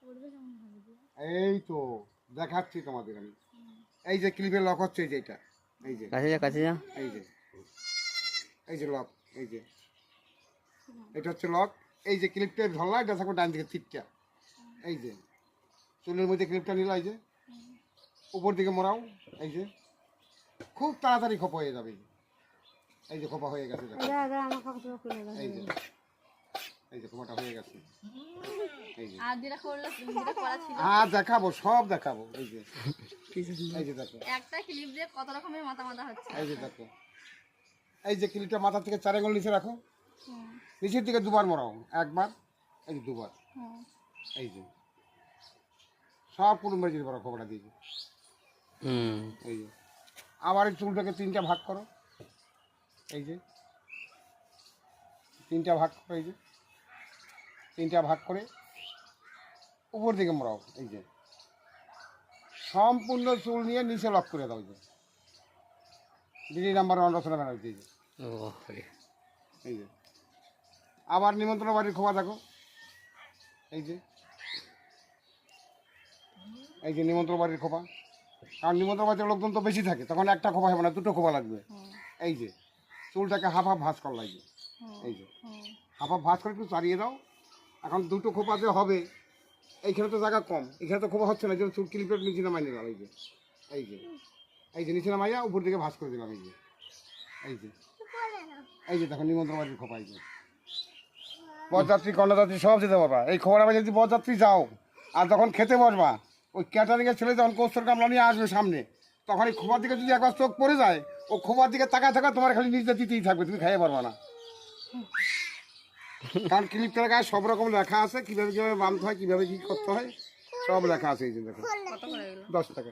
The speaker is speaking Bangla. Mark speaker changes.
Speaker 1: এই তো দেখাচ্ছি তোমাদের আমি। এই যে ক্লিপের লক হচ্ছে, এই যে এটা, এই যে
Speaker 2: কাছে যা
Speaker 1: এই যে এই যে লক, এই যে এটা হচ্ছে লক। এই যে ক্লিপটা ধরলা, এটা থাকবে ডান দিকে ঠিকটা। এই যে চুলের মধ্যে ক্লিপটা নিলা, এই যে উপর দিকে মোড়াও, এই যে খুব তাড়াতাড়ি খোপা হয়ে যাবে। এই যে খোপা হয়ে গেছে, এই যে এই যে খোপাটা হয়ে গেছে। এই যে আর দেখাবো, সব দেখাবো। এই যে এই যে দেখো
Speaker 3: একটা ক্লিপ দিয়ে কত রকমের মাথা মাথা হচ্ছে।
Speaker 1: এই যে দেখো, এই যে ক্লিপটা মাথা থেকে 4 আঙুল নিচে রাখো, নিচের দিকে দুবার মোড়াও, একবার, এই যে দুবার, এই যে সব পুরো মেরে দিতে পারো খোপাটা দিয়ে। এই যে আবার এই চুলটাকে 3টা ভাগ করো, এই যে 3টা ভাগ করো, এই যে 3টা ভাগ করে উপর দিকে মোড়াও, এই যে সম্পূর্ণ চুল নিয়ে নিচে লক করে দাও। এই যে দিদি নাম্বার 1 রচনা ব্যানার্জি। এই যে আবার নিমন্ত্রণ বাড়ির খোপা দেখো, এই যে এই যে নিমন্ত্রণ বাড়ির খোপা। কারণ নিমন্ত্রণ বাড়িতে লোকজন তো বেশি থাকে, তখন একটা খোপা হবে না, 2টো খোপা লাগবে। এই যে চুলটাকে হাফ হাফ ভাঁজ করা লাগবে, এই যে হাফ হাফ ভাঁজ করে একটু চালিয়ে দাও। এখন 2টো খোপা যে হবে, এইখানে তো জায়গা কম, এখানে তো খোপা হচ্ছে না, যেন চুল ক্লিপের নিচে নামাই নিলাম। এই যে এই যে এই যে নিচে নামাইয়া উপর দিকে ভাঁজ করে দিলাম। এই যে এই যে এই যে দেখো নিমন্ত্রণ বাড়ির খোপা। এই যে বরযাত্রী কন্যাযাত্রী সব যেতে পারবা। এই খবর আবার যদি বরযাত্রী যাও আর যখন খেতে বসবা, ওই ক্যাটারিংয়ের ছেলে যখন কৌস্তর গামলা নিয়ে আসবে সামনে, তখন এই খোপার দিকে যদি একবার চোখ পড়ে যায়, ও খোপার দিকে তাকায় থাকা, তোমার খালি নিজে দিতেই থাকবে, তুমি খাইয়ে পারবা না। কারণ ক্লিপটার গায়ে সব রকম লেখা আছে, কীভাবে কীভাবে বাঁধতে হয়, কীভাবে কী করতে হয়, সব লেখা আছে। এই যে দেখো 10 টাকা।